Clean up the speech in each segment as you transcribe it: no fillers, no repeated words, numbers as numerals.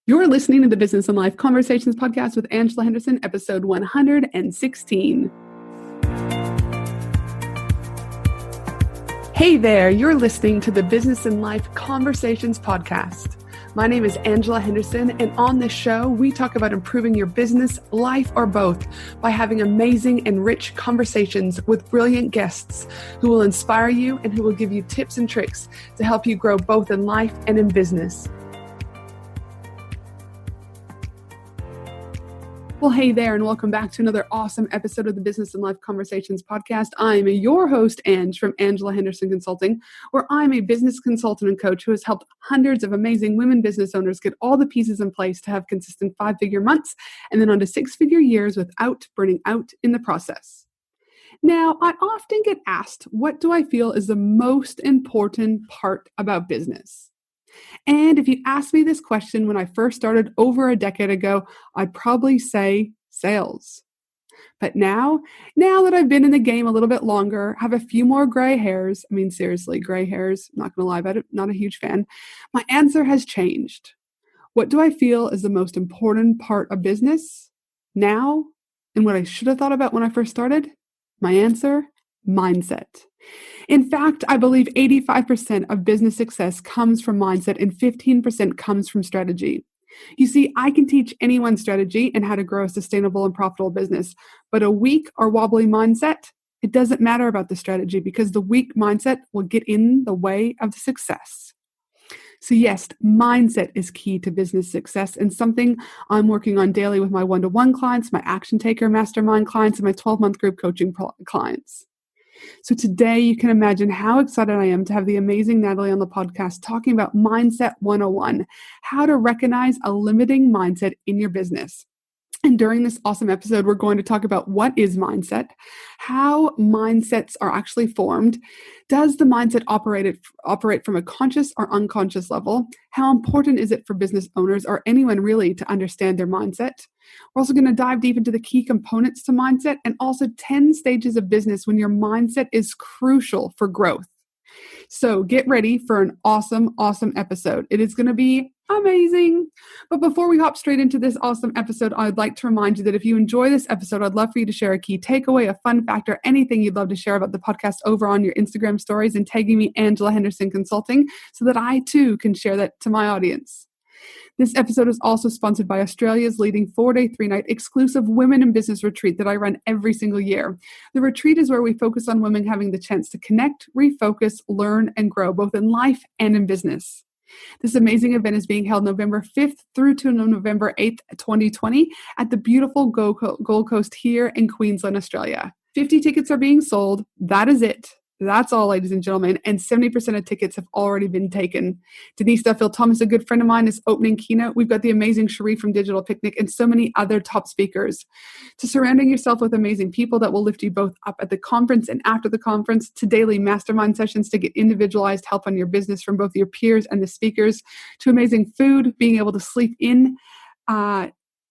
You're listening to the Business and Life Conversations podcast with Angela Henderson, episode 116. Hey there, you're listening to the Business and Life Conversations podcast. My name is Angela Henderson, and on this show, we talk about improving your business, life, or both by having amazing and rich conversations with brilliant guests who will inspire you and who will give you tips and tricks to help you grow both in life and in business. Well, hey there, and welcome back to another awesome episode of the Business and Life Conversations podcast. I'm your host, Ange, from Angela Henderson Consulting, where I'm a business consultant and coach who has helped hundreds of amazing women business owners get all the pieces in place to have consistent 5-figure months and then on to 6-figure years without burning out in the process. Now, I often get asked, what do I feel is the most important part about business? And if you asked me this question when I first started over a decade ago, I'd probably say sales. But now that I've been in the game a little bit longer, have a few more gray hairs, seriously, gray hairs, not going to lie about it, not a huge fan, my answer has changed. What do I feel is the most important part of business now and what I should have thought about when I first started? My answer, mindset. In fact, I believe 85% of business success comes from mindset and 15% comes from strategy. You see, I can teach anyone strategy and how to grow a sustainable and profitable business, but a weak or wobbly mindset, it doesn't matter about the strategy because the weak mindset will get in the way of the success. So yes, mindset is key to business success and something I'm working on daily with my one-to-one clients, my Action Taker Mastermind clients, and my 12-month group coaching clients. So today you can imagine how excited I am to have the amazing Natalie on the podcast talking about Mindset 101, how to recognize a limiting mindset in your business. And during this awesome episode, we're going to talk about what is mindset, how mindsets are actually formed, does the mindset operate from a conscious or unconscious level, how important is it for business owners or anyone really to understand their mindset. We're also going to dive deep into the key components to mindset and also 10 stages of business when your mindset is crucial for growth. So get ready for an awesome episode. It is going to be amazing. But before we hop straight into this awesome episode, I'd like to remind you that if you enjoy this episode, I'd love for you to share a key takeaway, a fun fact, or anything you'd love to share about the podcast over on your Instagram stories and tagging me Angela Henderson Consulting so that I too can share that to my audience. This episode is also sponsored by Australia's leading 4-day, 3-night exclusive women in business retreat that I run every single year. The retreat is where we focus on women having the chance to connect, refocus, learn, and grow both in life and in business. This amazing event is being held November 5th through to November 8th, 2020 at the beautiful Gold Coast here in Queensland, Australia. 50 tickets are being sold. That is it. That's all, ladies and gentlemen, and 70% of tickets have already been taken. Denise Duffield Thomas, a good friend of mine, is opening keynote. We've got the amazing Cherie from Digital Picnic and so many other top speakers. To surrounding yourself with amazing people that will lift you both up at the conference and after the conference, to daily mastermind sessions to get individualized help on your business from both your peers and the speakers, to amazing food, being able to sleep in,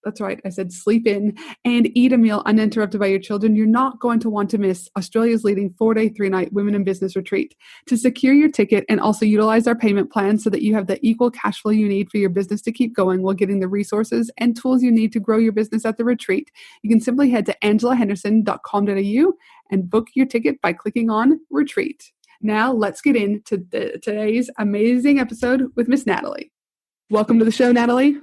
that's right, I said sleep in, and eat a meal uninterrupted by your children. You're not going to want to miss Australia's leading 4-day, 3-night women in business retreat. To secure your ticket and also utilize our payment plan so that you have the equal cash flow you need for your business to keep going while getting the resources and tools you need to grow your business at the retreat, you can simply head to angelahenderson.com.au and book your ticket by clicking on retreat. Now let's get into today's amazing episode with Miss Natalie. Welcome to the show, Natalie.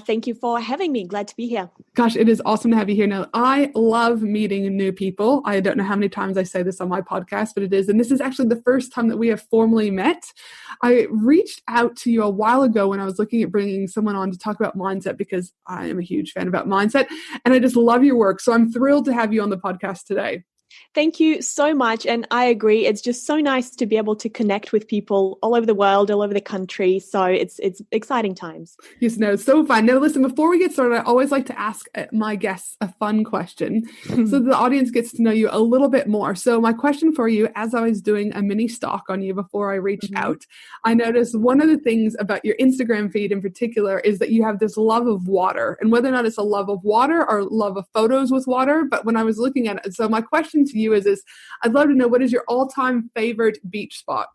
Thank you for having me. Glad to be here. Gosh, it is awesome to have you here. Now, I love meeting new people. I don't know how many times I say this on my podcast, but it is. And this is actually the first time that we have formally met. I reached out to you a while ago when I was looking at bringing someone on to talk about mindset because I am a huge fan about mindset and I just love your work. So I'm thrilled to have you on the podcast today. Thank you so much. And I agree. It's just so nice to be able to connect with people all over the world, all over the country. So it's exciting times. Yes, no, it's so fun. Now, listen, before we get started, I always like to ask my guests a fun question so the audience gets to know you a little bit more. So my question for you, as I was doing a mini stalk on you before I reached out, I noticed one of the things about your Instagram feed in particular is that you have this love of water, and whether or not it's a love of water or love of photos with water. But when I was looking at it, so my question to you is I'd love to know, what is your all-time favorite beach spot?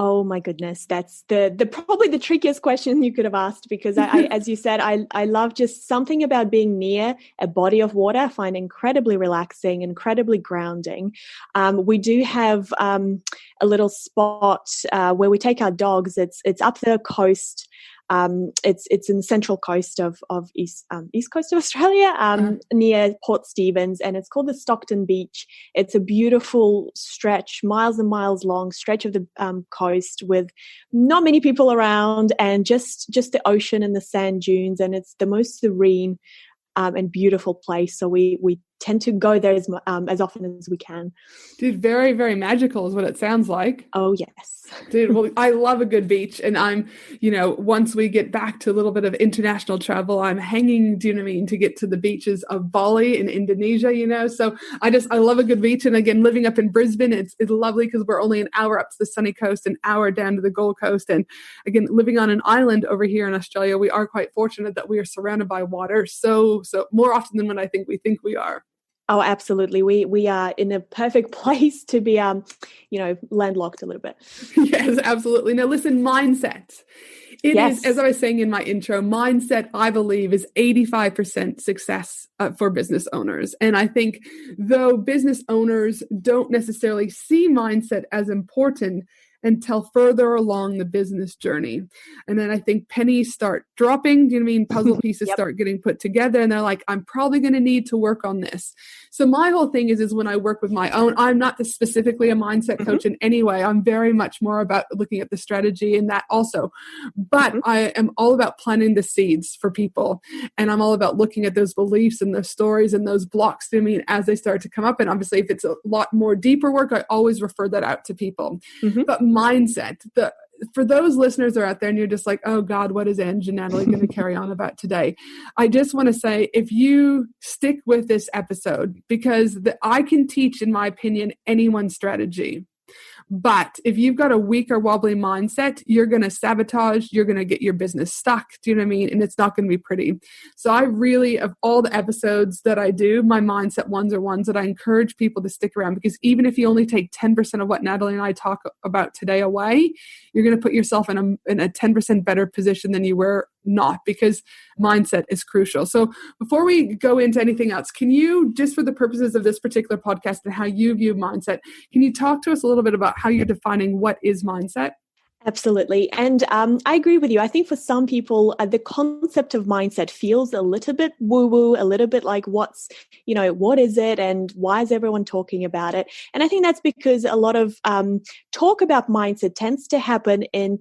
Oh my goodness, that's the probably the trickiest question you could have asked, because I as you said, I love just something about being near a body of water. I find incredibly relaxing, incredibly grounding. We do have a little spot where we take our dogs. It's up the coast. It's in the central coast of east coast of Australia, near Port Stephens, and it's called the Stockton Beach. It's a beautiful stretch, miles and miles long stretch of the coast with not many people around, and just the ocean and the sand dunes, and it's the most serene and beautiful place. So we tend to go there as often as we can. Dude, very, very magical is what it sounds like. Oh, yes. Dude, well, I love a good beach. And I'm, once we get back to a little bit of international travel, I'm hanging, do you know what I mean, to get to the beaches of Bali in Indonesia, So I love a good beach. And again, living up in Brisbane, it's lovely because we're only an hour up to the sunny coast, an hour down to the Gold Coast. And again, living on an island over here in Australia, we are quite fortunate that we are surrounded by water. So more often than what I think we are. Oh, absolutely. We are in a perfect place to be, landlocked a little bit. Yes, absolutely. Now, listen, mindset. It Yes. is, as I was saying in my intro, mindset, I believe, is 85% success for business owners. And I think though business owners don't necessarily see mindset as important until further along the business journey. And then I think pennies start dropping, do you know what I mean? Puzzle pieces start getting put together, and they're like, I'm probably going to need to work on this. So my whole thing is when I work with my own, I'm not specifically a mindset coach in any way. I'm very much more about looking at the strategy and that also. But I am all about planting the seeds for people. And I'm all about looking at those beliefs and those stories and those blocks, do you know what I mean, as they start to come up. And obviously, if it's a lot more deeper work, I always refer that out to people. But mindset, for those listeners that are out there and you're just like, oh God, what is Ange and Natalie going to carry on about today? I just want to say, if you stick with this episode, because I can teach, in my opinion, anyone's strategy. But if you've got a weak or wobbly mindset, you're going to sabotage, you're going to get your business stuck. Do you know what I mean? And it's not going to be pretty. So I really, of all the episodes that I do, my mindset ones are ones that I encourage people to stick around, because even if you only take 10% of what Natalie and I talk about today away, you're going to put yourself in a 10% better position than you were not, because mindset is crucial. So before we go into anything else, can you, just for the purposes of this particular podcast and how you view mindset, can you talk to us a little bit about how you're defining what is mindset? Absolutely. And I agree with you. I think for some people, the concept of mindset feels a little bit woo-woo, a little bit like what is it and why is everyone talking about it? And I think that's because a lot of talk about mindset tends to happen in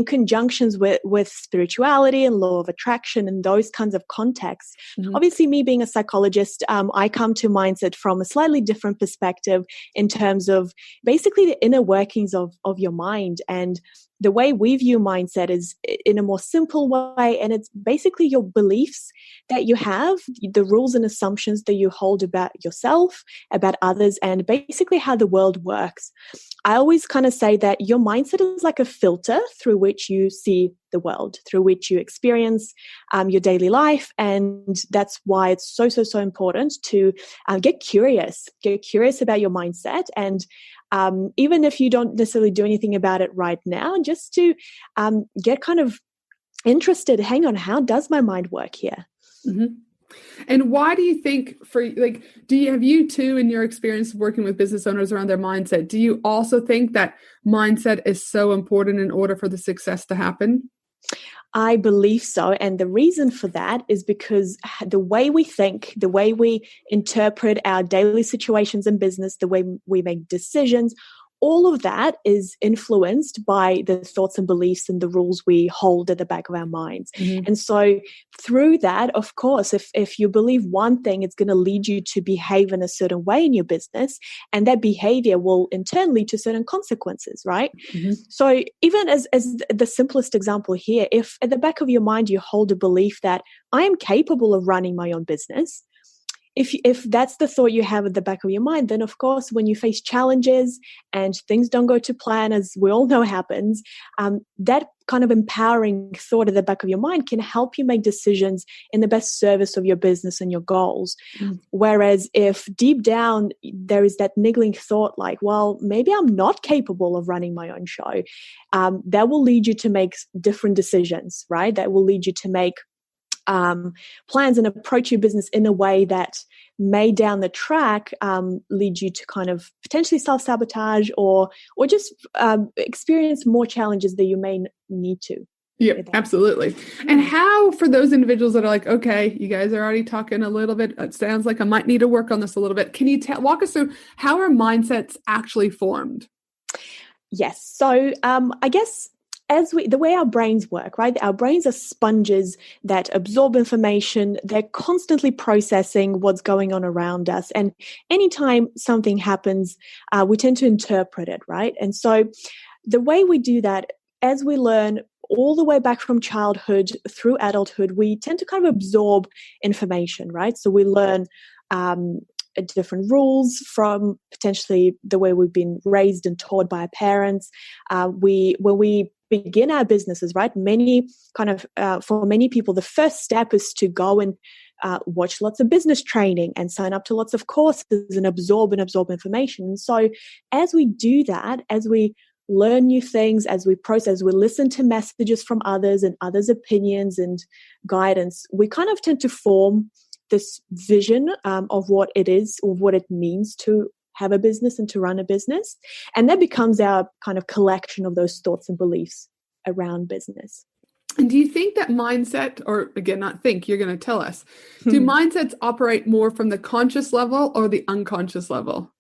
conjunctions with spirituality and law of attraction and those kinds of contexts. Obviously, me being a psychologist, I come to mindset from a slightly different perspective in terms of basically the inner workings of your mind. And the way we view mindset is in a more simple way, and it's basically your beliefs that you have, the rules and assumptions that you hold about yourself, about others, and basically how the world works. I always kind of say that your mindset is like a filter through which you see the world, through which you experience your daily life. And that's why it's so important to get curious about your mindset. And even if you don't necessarily do anything about it right now, just to get kind of interested, hang on, how does my mind work here? And why do you think, have you too, in your experience working with business owners around their mindset, do you also think that mindset is so important in order for the success to happen? I believe so. And the reason for that is because the way we think, the way we interpret our daily situations in business, the way we make decisions, all of that is influenced by the thoughts and beliefs and the rules we hold at the back of our minds. And so through that, of course, if you believe one thing, it's going to lead you to behave in a certain way in your business, and that behavior will in turn lead to certain consequences, right? So even as the simplest example here, if at the back of your mind you hold a belief that I am capable of running my own business, if that's the thought you have at the back of your mind, then of course, when you face challenges and things don't go to plan, as we all know happens, that kind of empowering thought at the back of your mind can help you make decisions in the best service of your business and your goals. Whereas if deep down there is that niggling thought like, well, maybe I'm not capable of running my own show, that will lead you to make different decisions, right? That will lead you to make plans and approach your business in a way that may down the track lead you to kind of potentially self-sabotage or just experience more challenges that you may need to. Yeah, absolutely. And how, for those individuals that are like, okay, you guys are already talking a little bit, it sounds like I might need to work on this a little bit. Can you walk us through how are mindsets actually formed? Yes. So I guess the way our brains work, right? Our brains are sponges that absorb information. They're constantly processing what's going on around us. And anytime something happens, we tend to interpret it, right? And so the way we do that, as we learn all the way back from childhood through adulthood, we tend to kind of absorb information, right? So we learn different rules from potentially the way we've been raised and taught by our parents. When we begin our businesses, right? For many people, the first step is to go and watch lots of business training and sign up to lots of courses and absorb information. And so as we do that, as we learn new things, as we process, we listen to messages from others and others' opinions and guidance, we kind of tend to form this vision of what it is, or what it means to have a business and to run a business. And that becomes our kind of collection of those thoughts and beliefs around business. And do you think that mindset, or again, not think, you're going to tell us, do mindsets operate more from the conscious level or the unconscious level?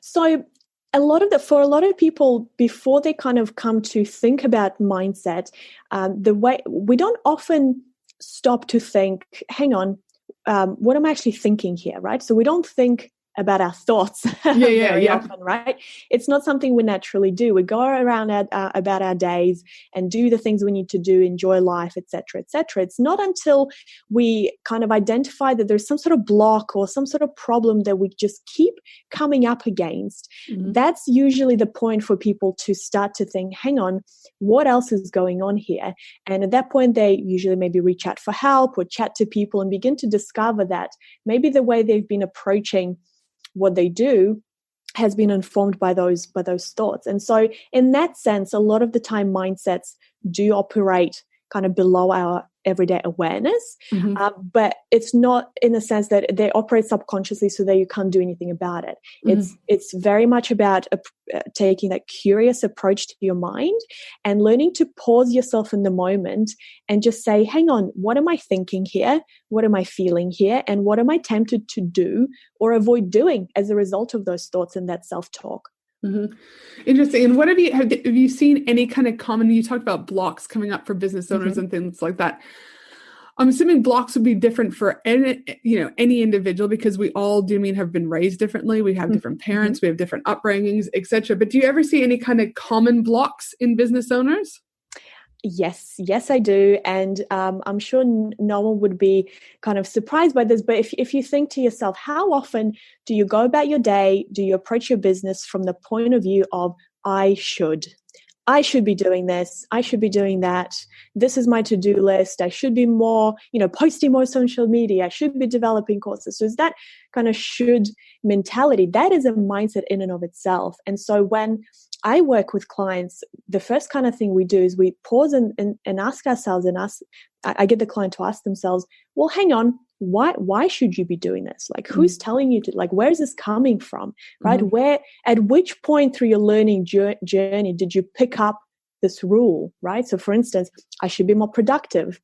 So for a lot of people, before they kind of come to think about mindset, the way we don't often stop to think, hang on, what am I actually thinking here, right? So we don't think about our thoughts very often, right? It's not something we naturally do. We go around about our days and do the things we need to do, enjoy life, etc., etc. It's not until we kind of identify that there's some sort of block or some sort of problem that we just keep coming up against. That's usually the point for people to start to think, hang on, what else is going on here? And at that point, they usually maybe reach out for help or chat to people and begin to discover that maybe the way they've been approaching what they do has been informed by those thoughts. And so in that sense, a lot of the time mindsets do operate kind of below our everyday awareness, but it's not in the sense that they operate subconsciously so that you can't do anything about it. It's very much about taking that curious approach to your mind and learning to pause yourself in the moment and just say, hang on, what am I thinking here? What am I feeling here? And what am I tempted to do or avoid doing as a result of those thoughts and that self-talk? Interesting. And what have you seen any kind of common, you talked about blocks coming up for business owners and things like that. I'm assuming blocks would be different for any individual, because we all have been raised differently. We have different parents, we have different upbringings, etc. But do you ever see any kind of common blocks in business owners? Yes, I do. And I'm sure no one would be kind of surprised by this. But if you think to yourself, how often do you go about your day? Do you approach your business from the point of view of, I should be doing this. I should be doing that. This is my to-do list. I should be more, posting more social media. I should be developing courses. So it's that kind of should mentality. That is a mindset in and of itself. And so when I work with clients, the first kind of thing we do is we pause and ask ourselves, I get the client to ask themselves, well, hang on, why should you be doing this? Like, who's telling you to, like, where is this coming from, right? At which point through your learning journey did you pick up this rule, right? So for instance, I should be more productive.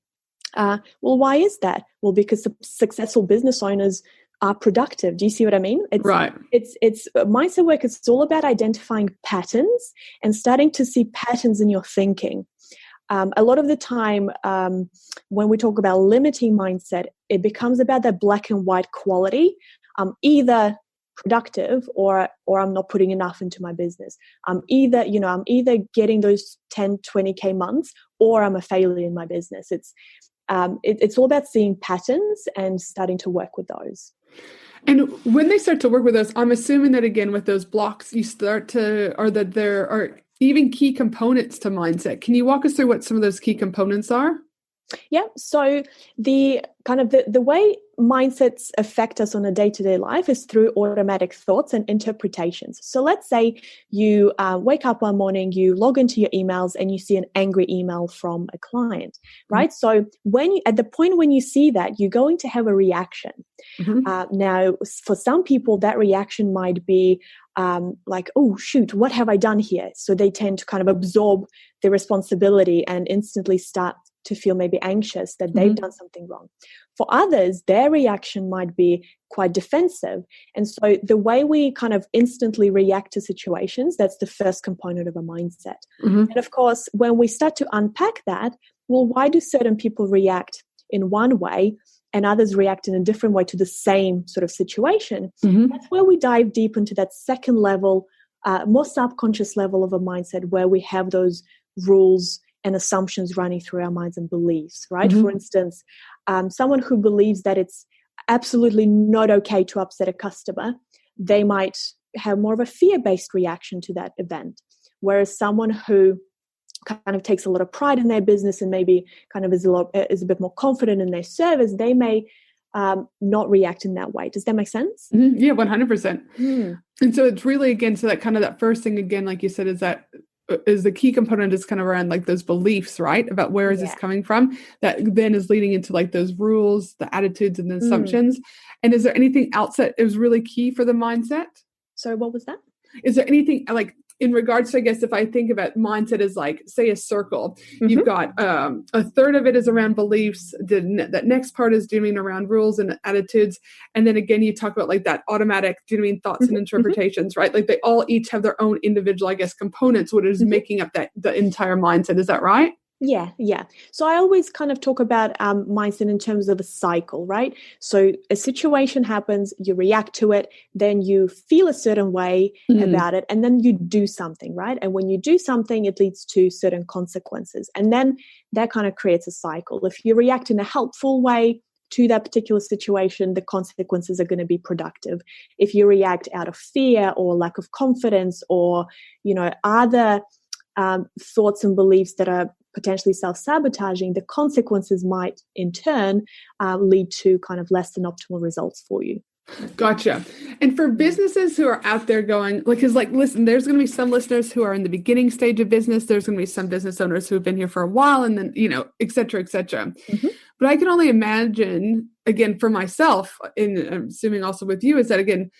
Well, why is that? Well, because successful business owners are productive. Do you see what I mean? It's mindset work. It's all about identifying patterns and starting to see patterns in your thinking. A lot of the time, when we talk about limiting mindset, it becomes about that black and white quality. I'm either productive or I'm not putting enough into my business. I'm either getting those 10, 20K months, or I'm a failure in my business. it's all about seeing patterns and starting to work with those. And when they start to work with us, I'm assuming that, again, with those blocks, you start to, or that there are even key components to mindset. Can you walk us through what some of those key components are? Yeah. So the way mindsets affect us on a day-to-day life is through automatic thoughts and interpretations. So let's say you wake up one morning, you log into your emails and you see an angry email from a client, right? Mm-hmm. So at the point when you see that, you're going to have a reaction. Mm-hmm. Now, for some people, that reaction might be like, oh, shoot, what have I done here? So they tend to kind of absorb the responsibility and instantly start to feel maybe anxious that they've done something wrong. For others, their reaction might be quite defensive. And so the way we kind of instantly react to situations, that's the first component of a mindset. Mm-hmm. And of course, when we start to unpack that, well, why do certain people react in one way and others react in a different way to the same sort of situation? Mm-hmm. That's where we dive deep into that second level, more subconscious level of a mindset, where we have those rules and assumptions running through our minds and beliefs, right? Mm-hmm. For instance, someone who believes that it's absolutely not okay to upset a customer, they might have more of a fear-based reaction to that event. Whereas someone who kind of takes a lot of pride in their business and maybe kind of is a bit more confident in their service, they may not react in that way. Does that make sense? Mm-hmm. Yeah, 100%. Mm. And so it's really, again, so that kind of that first thing, again, like you said, is the key component is kind of around like those beliefs, right? About where is this coming from? That then is leading into like those rules, the attitudes and the assumptions. And is there anything else that is really key for the mindset? So what was that? Is there anything like in regards to, I guess, if I think about mindset as like, say, a circle, you've got a third of it is around beliefs. That next part is doing around rules and attitudes. And then again, you talk about like that automatic, thoughts and interpretations, right? Like they all each have their own individual, I guess, components, what is making up the entire mindset. Is that right? Yeah. So I always kind of talk about mindset in terms of a cycle, right? So a situation happens, you react to it, then you feel a certain way about it, and then you do something, right? And when you do something, it leads to certain consequences. And then that kind of creates a cycle. If you react in a helpful way to that particular situation, the consequences are going to be productive. If you react out of fear or lack of confidence or, other thoughts and beliefs that are potentially self-sabotaging, the consequences might in turn lead to kind of less than optimal results for you. Gotcha. And for businesses who are out there going, because listen, there's going to be some listeners who are in the beginning stage of business. There's going to be some business owners who have been here for a while and then, et cetera, et cetera. Mm-hmm. But I can only imagine, again, for myself, and I'm assuming also with you, is that, again,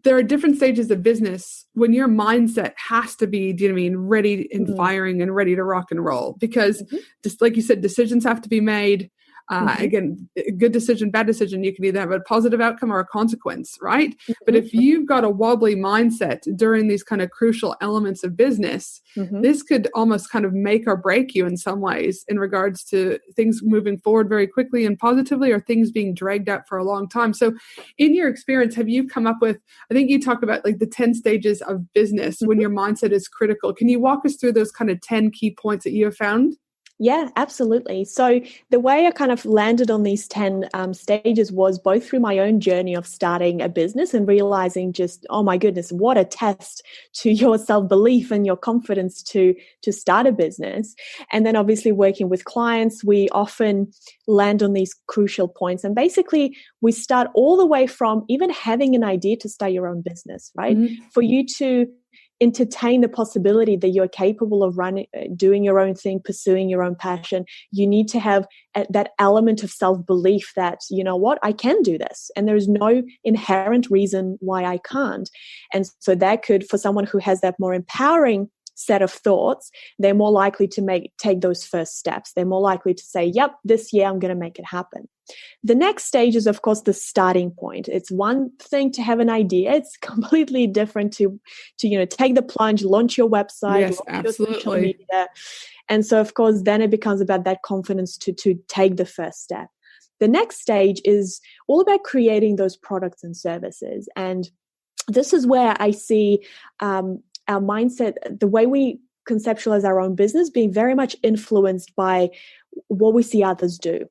there are different stages of business when your mindset has to be, ready and firing and ready to rock and roll. Because just like you said, decisions have to be made. Again, a good decision, bad decision, you can either have a positive outcome or a consequence, right? But if you've got a wobbly mindset during these kind of crucial elements of business, this could almost kind of make or break you in some ways in regards to things moving forward very quickly and positively, or things being dragged out for a long time. So in your experience, have you come up with, I think you talk about like the 10 stages of business when your mindset is critical. Can you walk us through those kind of 10 key points that you have found? Yeah, absolutely. So the way I kind of landed on these 10 stages was both through my own journey of starting a business and realizing just, oh my goodness, what a test to your self-belief and your confidence to start a business. And then obviously working with clients, we often land on these crucial points. And basically we start all the way from even having an idea to start your own business, right? Mm-hmm. For you to entertain the possibility that you're capable of doing your own thing, pursuing your own passion, you need to have that element of self-belief that, you know what, I can do this. And there's no inherent reason why I can't. And so that could, for someone who has that more empowering set of thoughts, they're more likely to take those first steps. They're more likely to say, yep, this year I'm going to make it happen. The next stage is, of course, the starting point. It's one thing to have an idea. It's completely different to take the plunge, launch your website, yes, launch absolutely. your social media. And so, of course, then it becomes about that confidence to take the first step. The next stage is all about creating those products and services. And this is where I see our mindset, the way we conceptualize our own business, being very much influenced by what we see others do.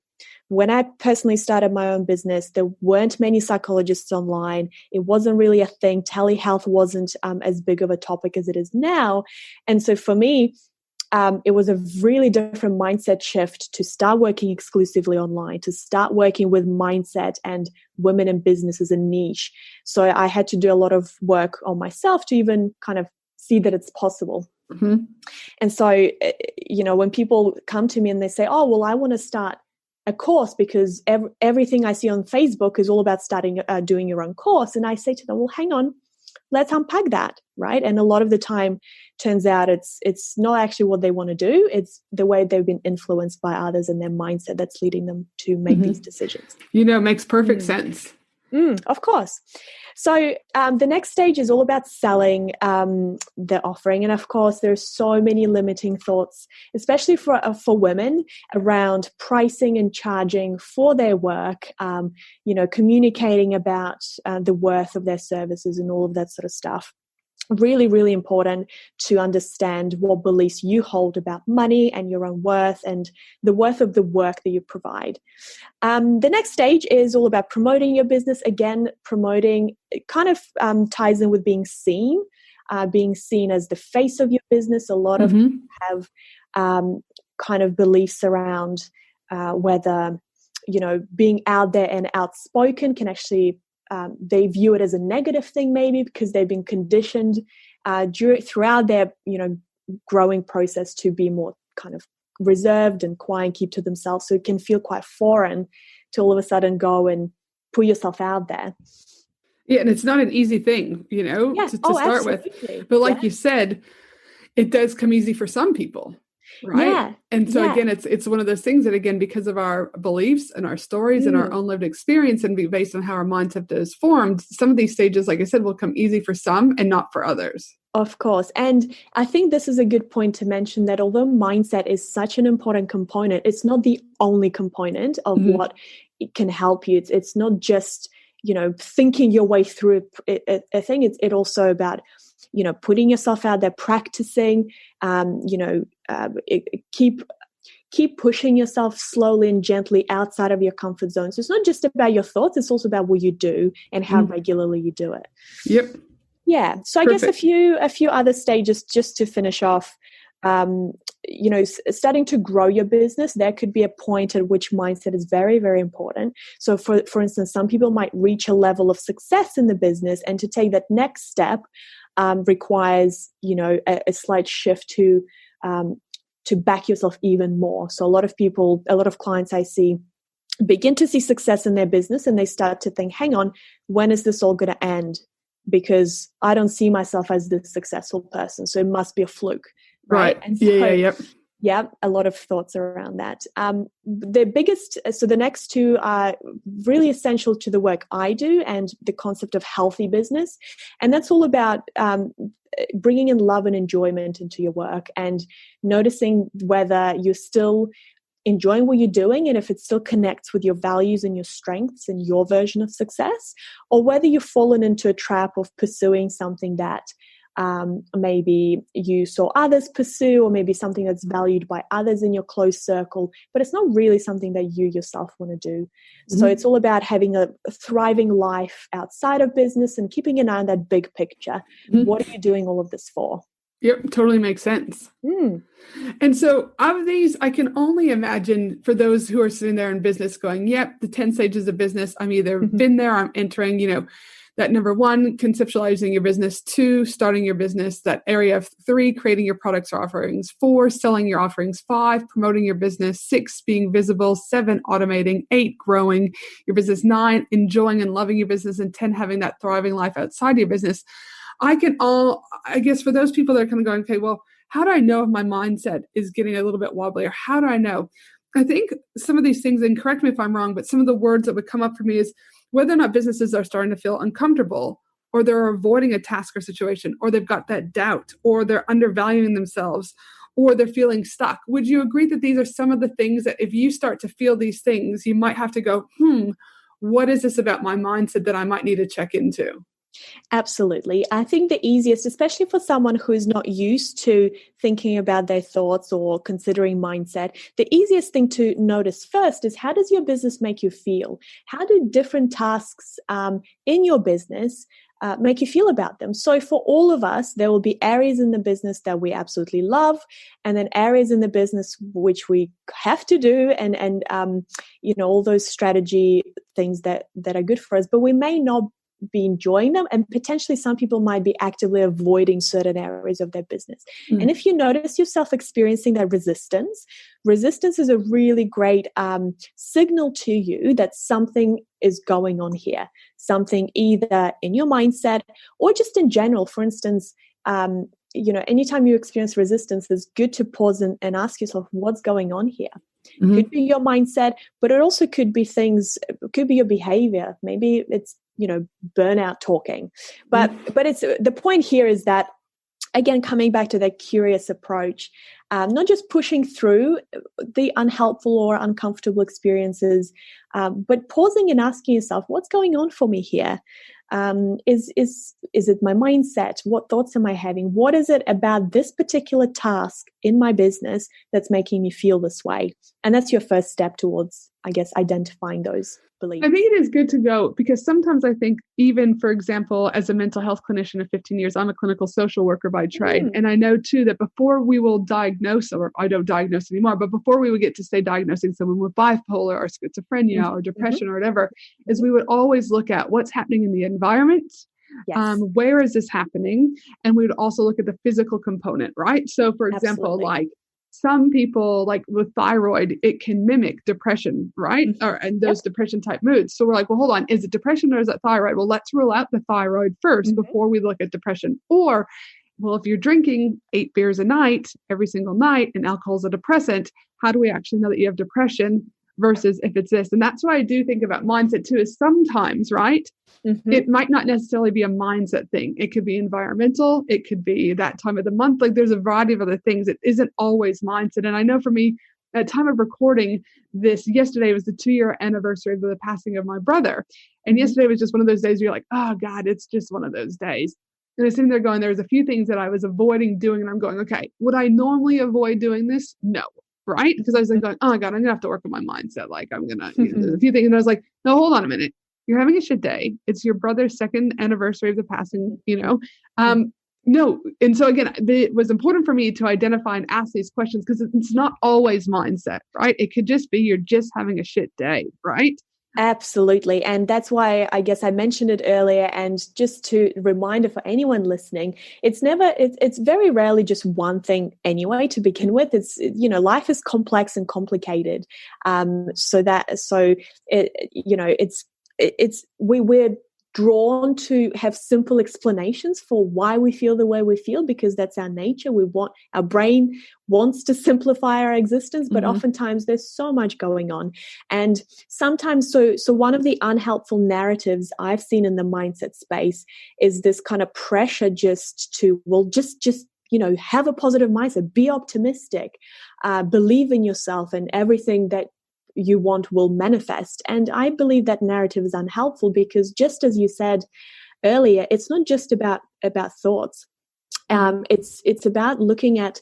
When I personally started my own business, there weren't many psychologists online. It wasn't really a thing. Telehealth wasn't as big of a topic as it is now. And so for me, it was a really different mindset shift to start working exclusively online, to start working with mindset and women in business as a niche. So I had to do a lot of work on myself to even kind of see that it's possible. Mm-hmm. And so, when people come to me and they say, oh, well, I want to start a course because everything I see on Facebook is all about doing your own course. And I say to them, well, hang on, let's unpack that, right? And a lot of the time turns out it's not actually what they want to do. It's the way they've been influenced by others and their mindset that's leading them to make these decisions. It makes perfect sense. Of course. So the next stage is all about selling the offering. And of course, there's so many limiting thoughts, especially for women, around pricing and charging for their work, communicating about the worth of their services and all of that sort of stuff. Really, really important to understand what beliefs you hold about money and your own worth and the worth of the work that you provide. The next stage is all about promoting your business. Again, promoting kind of ties in with being seen as the face of your business. A lot of people have kind of beliefs around whether, being out there and outspoken can actually they view it as a negative thing, maybe because they've been conditioned throughout their, growing process to be more kind of reserved and quiet and keep to themselves. So it can feel quite foreign to all of a sudden go and put yourself out there. Yeah, and it's not an easy thing, to start absolutely. with. But like you said, it does come easy for some people. Right. Yeah. And so again, it's one of those things that, again, because of our beliefs and our stories and our own lived experience and based on how our mindset is formed, some of these stages, like I said, will come easy for some and not for others. Of course. And I think this is a good point to mention that although mindset is such an important component, it's not the only component of what it can help you. It's not just, thinking your way through a thing. It's also about putting yourself out there, practicing, keep pushing yourself slowly and gently outside of your comfort zone. So it's not just about your thoughts, it's also about what you do and how regularly you do it. Yep. Yeah. So Perfect. I guess a few other stages just to finish off. Starting to grow your business, there could be a point at which mindset is very, very important. So for instance, some people might reach a level of success in the business, and to take that next step requires, a slight shift to back yourself even more. So a lot of clients I see begin to see success in their business and they start to think, hang on, when is this all going to end? Because I don't see myself as this successful person. So it must be a fluke. Right. And so, yeah, a lot of thoughts around that. The next two are really essential to the work I do and the concept of healthy business. And that's all about bringing in love and enjoyment into your work and noticing whether you're still enjoying what you're doing and if it still connects with your values and your strengths and your version of success, or whether you've fallen into a trap of pursuing something that maybe you saw others pursue, or maybe something that's valued by others in your close circle, but it's not really something that you yourself want to do. So it's all about having a thriving life outside of business and keeping an eye on that big picture. What are you doing all of this for? Yep, totally makes sense. And so of these, I can only imagine for those who are sitting there in business going, yep, the 10 stages of business, I'm either been there, I'm entering, that number 1, conceptualizing your business, 2, starting your business, that area of 3, creating your products or offerings, 4, selling your offerings, 5, promoting your business, 6, being visible, 7, automating, 8, growing your business, 9, enjoying and loving your business, and 10, having that thriving life outside your business. I guess for those people that are kind of going, okay, well, how do I know if my mindset is getting a little bit wobbly, or how do I know? I think some of these things, and correct me if I'm wrong, but some of the words that would come up for me is whether or not businesses are starting to feel uncomfortable, or they're avoiding a task or situation, or they've got that doubt, or they're undervaluing themselves, or they're feeling stuck. Would you agree that these are some of the things that if you start to feel these things, you might have to go, what is this about my mindset that I might need to check into? Absolutely. I think the easiest, especially for someone who's not used to thinking about their thoughts or considering mindset, the easiest thing to notice first is, how does your business make you feel? How do different tasks in your business make you feel about them? So for all of us, there will be areas in the business that we absolutely love, and then areas in the business which we have to do, and all those strategy things that are good for us, but we may not be enjoying them, and potentially some people might be actively avoiding certain areas of their business. And if you notice yourself experiencing that resistance is a really great signal to you that something is going on here, something either in your mindset or just in general. For instance, anytime you experience resistance, it's good to pause and ask yourself, what's going on here? Could be your mindset, but it also could be it could be your behavior. Maybe it's burnout talking. But it's, the point here is that, again, coming back to that curious approach, not just pushing through the unhelpful or uncomfortable experiences, but pausing and asking yourself, what's going on for me here? Is it my mindset? What thoughts am I having? What is it about this particular task in my business that's making me feel this way? And that's your first step towards, I guess, identifying those beliefs. I think it is good to go, because sometimes I think, even for example, as a mental health clinician of 15 years, I'm a clinical social worker by trade. And I know too that before we will diagnose, or I don't diagnose anymore, but before we would get to say diagnosing someone with bipolar or schizophrenia or depression or whatever, is we would always look at what's happening in the environment. Yes. Where is this happening? And we would also look at the physical component, right? So for example, like some people, like with thyroid, it can mimic depression, right? And those depression type moods. So we're like, well, hold on, is it depression or is it thyroid? Well, let's rule out the thyroid first before we look at depression. Or, well, if you're drinking 8 beers a night, every single night, and alcohol is a depressant, how do we actually know that you have depression versus if it's this? And that's why I do think about mindset too, is sometimes, right? It might not necessarily be a mindset thing. It could be environmental. It could be that time of the month. Like, there's a variety of other things. It isn't always mindset. And I know for me, at time of recording this, yesterday was the 2-year anniversary of the passing of my brother. And yesterday was just one of those days where you're like, oh God, it's just one of those days. And I was sitting there going, there was a few things that I was avoiding doing. And I'm going, okay, would I normally avoid doing this? No. Right? Because I was like going, oh my God, I'm going to have to work on my mindset. Like, I'm going to, a few things. And I was like, no, hold on a minute. You're having a shit day. It's your brother's 2nd anniversary of the passing, no. And so again, it was important for me to identify and ask these questions, because it's not always mindset, right? It could just be, you're just having a shit day, right? Absolutely. And that's why I guess I mentioned it earlier. And just to reminder for anyone listening, it's very rarely just one thing anyway, to begin with. Life is complex and complicated. We're drawn to have simple explanations for why we feel the way we feel, because that's our nature. Our brain wants to simplify our existence, but oftentimes there's so much going on. And sometimes, so one of the unhelpful narratives I've seen in the mindset space is this kind of pressure just to, have a positive mindset, be optimistic, believe in yourself, and everything that you want will manifest. And I believe that narrative is unhelpful, because just as you said earlier, it's not just about thoughts. It's about looking at,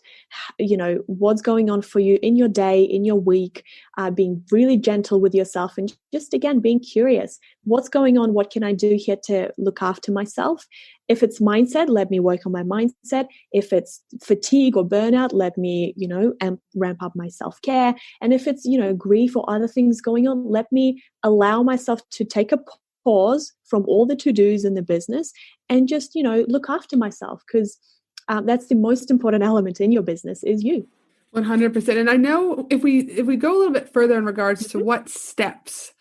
what's going on for you in your day, in your week, being really gentle with yourself, and just, again, being curious. What's going on? What can I do here to look after myself? If it's mindset, let me work on my mindset. If it's fatigue or burnout, let me, ramp up my self-care. And if it's, grief or other things going on, let me allow myself to take a pause from all the to-dos in the business and just, look after myself, because that's the most important element in your business, is you. 100%. And I know if we go a little bit further in regards to what steps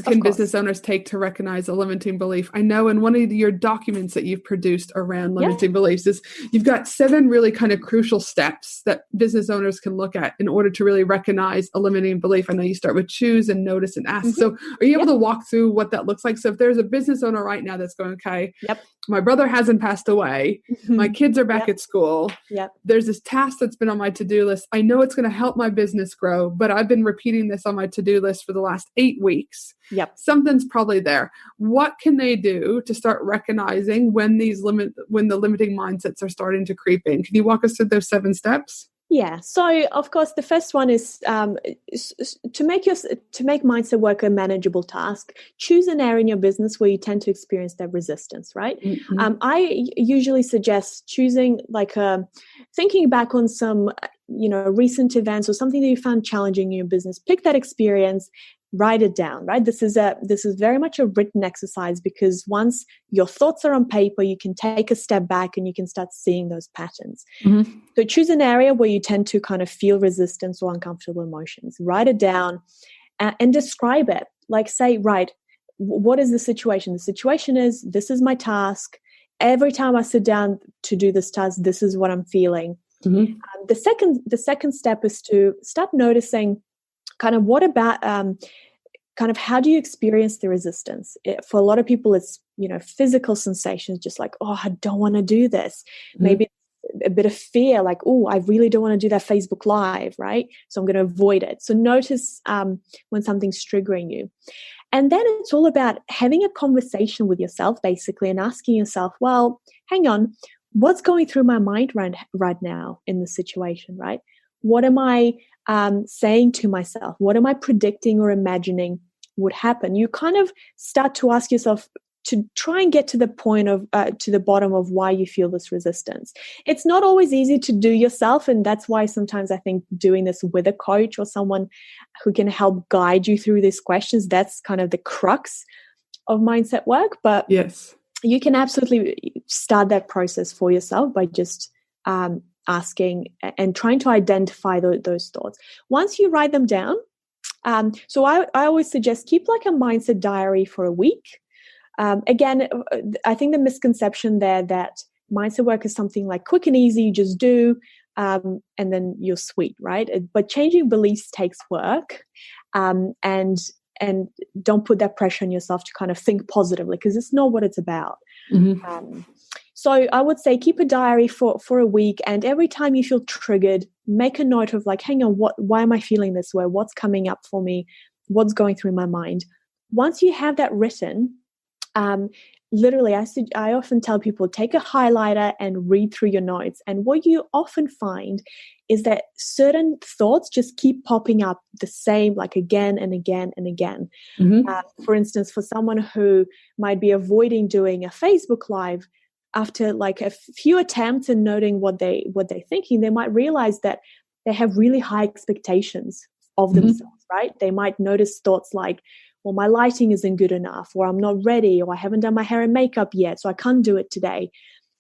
can business owners take to recognize a limiting belief, I know in one of your documents that you've produced around limiting beliefs is you've got 7 really kind of crucial steps that business owners can look at in order to really recognize a limiting belief. I know you start with choose and notice and ask. So are you able to walk through what that looks like? So if there's a business owner right now that's going, okay, my brother hasn't passed away, my kids are back at school, there's this task that's been on my to-do list. I know it's going to help my business grow, but I've been repeating this on my to-do list for the last 8 weeks. weeks. Yep. Something's probably there. What can they do to start recognizing when the limiting mindsets are starting to creep in? Can you walk us through those 7 steps? Yeah. So, of course, the first one is to make mindset work a manageable task. Choose an area in your business where you tend to experience that resistance, right? Mm-hmm. I usually suggest choosing thinking back on some, recent events or something that you found challenging in your business. Pick that experience. Write it down, right? This is very much a written exercise, because once your thoughts are on paper, you can take a step back and you can start seeing those patterns. Mm-hmm. So choose an area where you tend to kind of feel resistance or uncomfortable emotions. Write it down and describe it. Like, say, right, what is the situation? The situation is, this is my task. Every time I sit down to do this task, this is what I'm feeling. Mm-hmm. The second step is to start noticing kind of what about how do you experience the resistance? For a lot of people, it's physical sensations, just like, oh, I don't want to do this. Mm-hmm. Maybe a bit of fear, like, oh, I really don't want to do that Facebook Live, right? So I'm going to avoid it. So notice when something's triggering you. And then it's all about having a conversation with yourself, basically, and asking yourself, well, hang on, what's going through my mind right now in this situation, right? What am I saying to myself? What am I predicting or imagining would happen? You kind of start to ask yourself to try and get to the point of to the bottom of why you feel this resistance. It's not always easy to do yourself, and that's why sometimes I think doing this with a coach or someone who can help guide you through these questions, that's kind of the crux of mindset work. But yes, you can absolutely start that process for yourself by just asking and trying to identify those thoughts. Once you write them down, so I always suggest keep like a mindset diary for a week. Again, I think the misconception there that mindset work is something like quick and easy, you just do, and then you're sweet, right? But changing beliefs takes work, and don't put that pressure on yourself to kind of think positively, because it's not what it's about. Mm-hmm. So I would say keep a diary for a week, and every time you feel triggered, make a note of like, hang on, why am I feeling this way? What's coming up for me? What's going through my mind? Once you have that written, literally, I often tell people, take a highlighter and read through your notes. And what you often find is that certain thoughts just keep popping up the same, like again and again and again. Mm-hmm. For instance, for someone who might be avoiding doing a Facebook Live, after like a few attempts and noting what they're thinking, they might realize that they have really high expectations of mm-hmm. themselves, right? They might notice thoughts like, well, my lighting isn't good enough, or I'm not ready, or I haven't done my hair and makeup yet, so I can't do it today.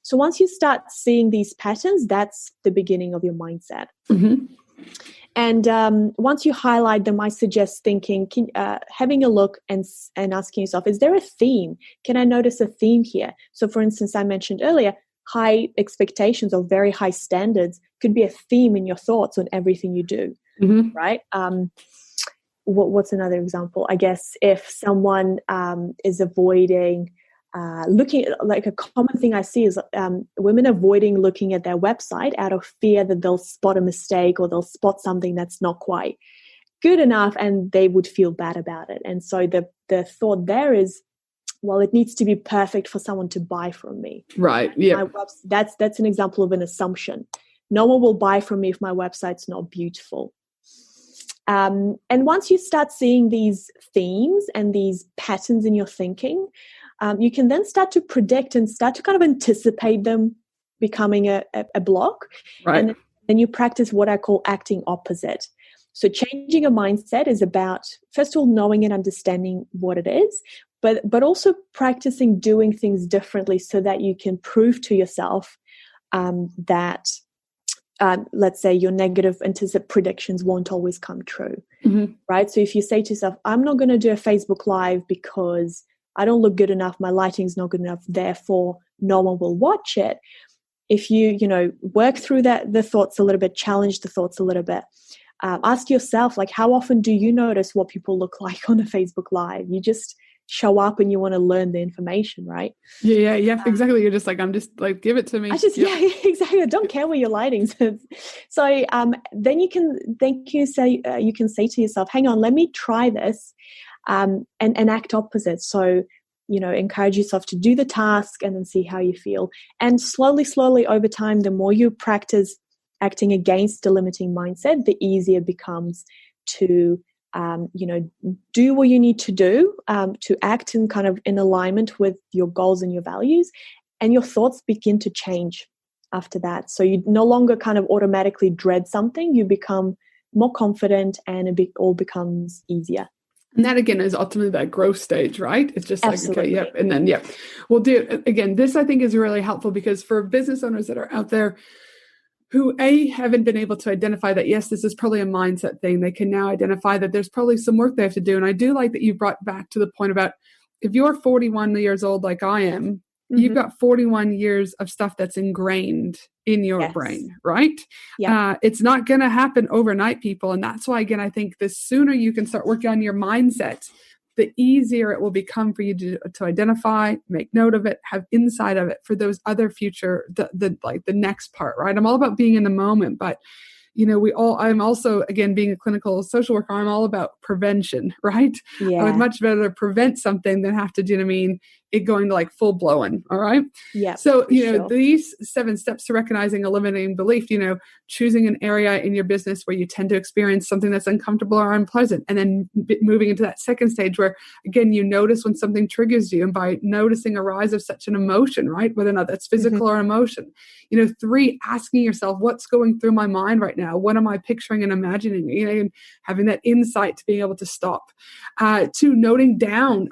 So once you start seeing these patterns, that's the beginning of your mindset. Mm-hmm. And once you highlight them, I suggest having a look and asking yourself, is there a theme? Can I notice a theme here? So for instance, I mentioned earlier, high expectations or very high standards could be a theme in your thoughts on everything you do, mm-hmm. right? What's another example? I guess if someone is avoiding looking at, like a common thing I see is women avoiding looking at their website out of fear that they'll spot a mistake or they'll spot something that's not quite good enough, and they would feel bad about it. And so the thought there is, well, it needs to be perfect for someone to buy from me. Right. Yeah. That's an example of an assumption. No one will buy from me if my website's not beautiful. And once you start seeing these themes and these patterns in your thinking, you can then start to predict and start to kind of anticipate them becoming a block. Right. And then you practice what I call acting opposite. So changing a mindset is about, first of all, knowing and understanding what it is, but also practicing doing things differently so that you can prove to yourself that let's say your negative predictions won't always come true, mm-hmm. right? So if you say to yourself, I'm not going to do a Facebook Live because I don't look good enough, my lighting's not good enough, therefore no one will watch it. If you work through the thoughts a little bit, challenge the thoughts a little bit, ask yourself, like, how often do you notice what people look like on a Facebook Live? You just show up and you want to learn the information, right? Yeah, exactly. You're just like, I'm just like, give it to me. Yeah, exactly. I don't care where your lighting's. So then you can say to yourself, hang on, let me try this. and act opposite. So, encourage yourself to do the task and then see how you feel. And slowly over time, the more you practice acting against the limiting mindset, the easier it becomes to, do what you need to do, to act in kind of in alignment with your goals and your values, and your thoughts begin to change after that. So you no longer kind of automatically dread something, you become more confident and all becomes easier. And that, again, is ultimately that growth stage, right? It's just like, Absolutely. okay, yep. And then, yep. Well, again, this I think is really helpful because for business owners that are out there who haven't been able to identify that, yes, this is probably a mindset thing, they can now identify that there's probably some work they have to do. And I do like that you brought back to the point about if you're 41 years old like I am, you've got 41 years of stuff that's ingrained in your brain, right? Yeah. It's not going to happen overnight, people. And that's why, again, I think the sooner you can start working on your mindset, the easier it will become for you to identify, make note of it, have insight of it for those other future, the next part, right? I'm all about being in the moment, but I'm also, again, being a clinical social worker, I'm all about prevention, right? Yeah. I would much rather prevent something than have to, do you know what I mean? It going to like full blown. All right. Yeah. So, these 7 steps to recognizing a limiting belief, choosing an area in your business where you tend to experience something that's uncomfortable or unpleasant. And then moving into that second stage where, again, you notice when something triggers you, and by noticing a rise of such an emotion, right? Whether or not that's physical or emotion. 3, asking yourself, what's going through my mind right now? What am I picturing and imagining? And having that insight to being able to stop. 2, noting down,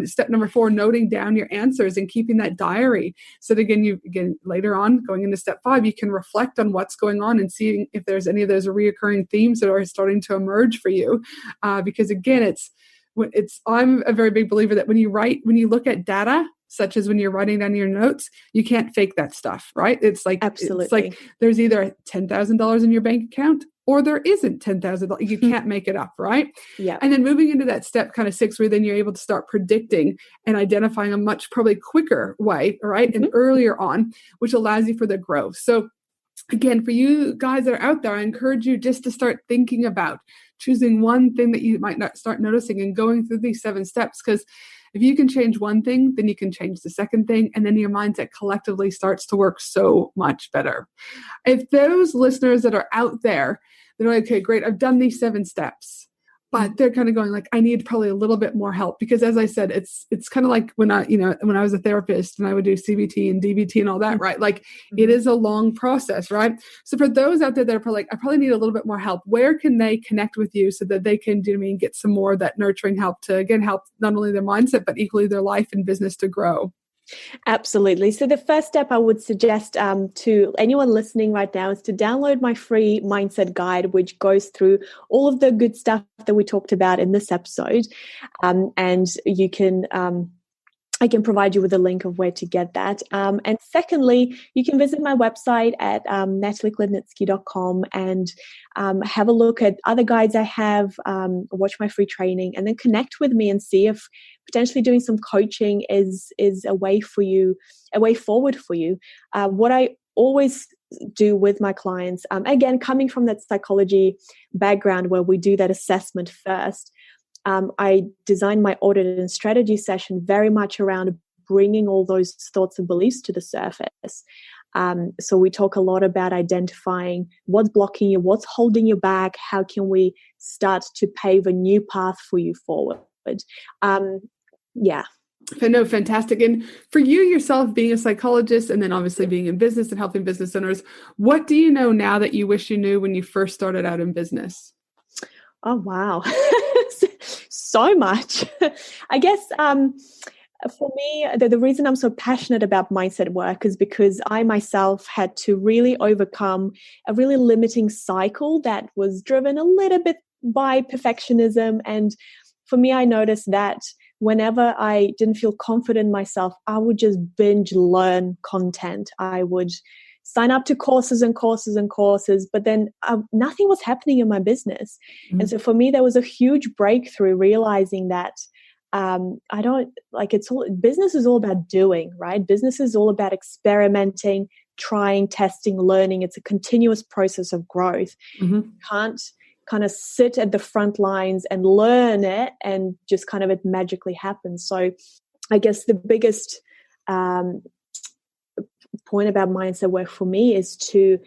step number 4, noting down your answers and keeping that diary. So that again, later on, going into step 5, you can reflect on what's going on and seeing if there's any of those reoccurring themes that are starting to emerge for you. Because again, I'm a very big believer that when you look at data, such as when you're writing down your notes, you can't fake that stuff, right? Absolutely. It's like there's either $10,000 in your bank account or there isn't $10,000. You can't make it up, right? Yeah. And then moving into that step kind of 6, where then you're able to start predicting and identifying a much probably quicker way, right? And earlier on, which allows you for the growth. So again, for you guys that are out there, I encourage you just to start thinking about choosing one thing that you might not start noticing and going through these 7 steps. Because if you can change one thing, then you can change the second thing. And then your mindset collectively starts to work so much better. If those listeners that are out there, they're like, okay, great, I've done these 7 steps, but they're kind of going like, I need probably a little bit more help. Because as I said, it's kind of like when I was a therapist and I would do CBT and DBT and all that, right? Like it is a long process, right? So for those out there that are probably like, I probably need a little bit more help, where can they connect with you so that they can get some more of that nurturing help to, again, help not only their mindset, but equally their life and business to grow? Absolutely. So the first step I would suggest to anyone listening right now is to download my free mindset guide, which goes through all of the good stuff that we talked about in this episode. And you can I can provide you with a link of where to get that. And secondly, you can visit my website at nataliekladnitski.com and have a look at other guides I have, watch my free training, and then connect with me and see if potentially doing some coaching is a way forward for you. What I always do with my clients, again, coming from that psychology background where we do that assessment first, I designed my audit and strategy session very much around bringing all those thoughts and beliefs to the surface. So we talk a lot about identifying what's blocking you, what's holding you back, how can we start to pave a new path for you forward. Yeah. No, fantastic. And for you yourself, being a psychologist and then obviously being in business and helping business owners, what do you know now that you wish you knew when you first started out in business? Oh, wow. So much. I guess for me, the reason I'm so passionate about mindset work is because I myself had to really overcome a really limiting cycle that was driven a little bit by perfectionism. And for me, I noticed that whenever I didn't feel confident in myself, I would just binge learn content. I would sign up to courses and courses and courses, but then nothing was happening in my business. Mm-hmm. And so for me, there was a huge breakthrough realizing that business is all about doing, right? Business is all about experimenting, trying, testing, learning. It's a continuous process of growth. Mm-hmm. kind of sit at the front lines and learn it, and just kind of it magically happens. So I guess the biggest point about mindset work for me is to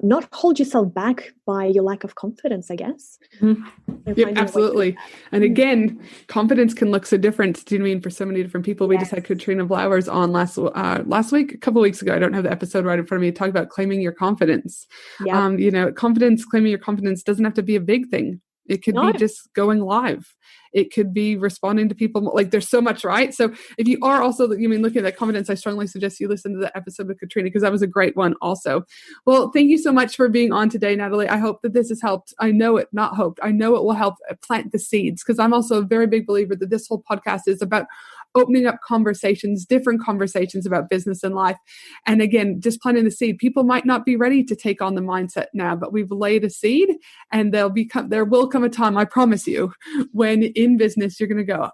not hold yourself back by your lack of confidence, I guess. Mm-hmm. Yep, absolutely. And again, confidence can look so different. Do you mean for so many different people? We just had Katrina Blowers on last week, a couple of weeks ago. I don't have the episode right in front of me. Talk about claiming your confidence. Yep. Confidence, claiming your confidence doesn't have to be a big thing. It could be just going live. It could be responding to people. Like there's so much, right? So if you are also, looking at that confidence, I strongly suggest you listen to the episode with Katrina, because that was a great one also. Well, thank you so much for being on today, Natalie. I hope that this has helped. I know it will help plant the seeds, because I'm also a very big believer that this whole podcast is about opening up conversations, different conversations about business and life. And again, just planting the seed. People might not be ready to take on the mindset now, but we've laid a seed, and there will come a time, I promise you, when in business you're going to go,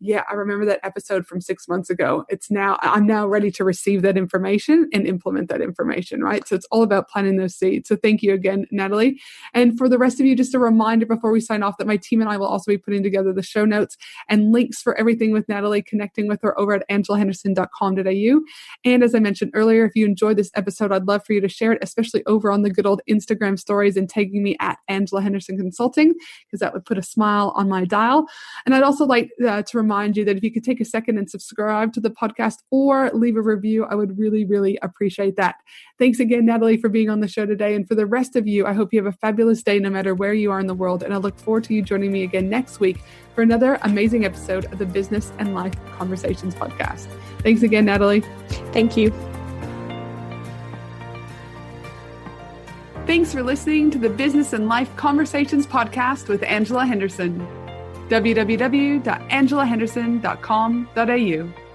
yeah, I remember that episode from 6 months ago. I'm now ready to receive that information and implement that information, right? So it's all about planting those seeds. So thank you again, Natalie. And for the rest of you, just a reminder before we sign off that my team and I will also be putting together the show notes and links for everything with Natalie, connecting with her over at angelahenderson.com.au. And as I mentioned earlier, if you enjoyed this episode, I'd love for you to share it, especially over on the good old Instagram stories and tagging me at Angela Henderson Consulting, because that would put a smile on my dial. And I'd also like to remind you that if you could take a second and subscribe to the podcast or leave a review, I would really, really appreciate that. Thanks again, Natalie, for being on the show today. And for the rest of you, I hope you have a fabulous day no matter where you are in the world. And I look forward to you joining me again next week for another amazing episode of the Business and Life Conversations podcast. Thanks again, Natalie. Thank you. Thanks for listening to the Business and Life Conversations podcast with Angela Henderson. www.angelahenderson.com.au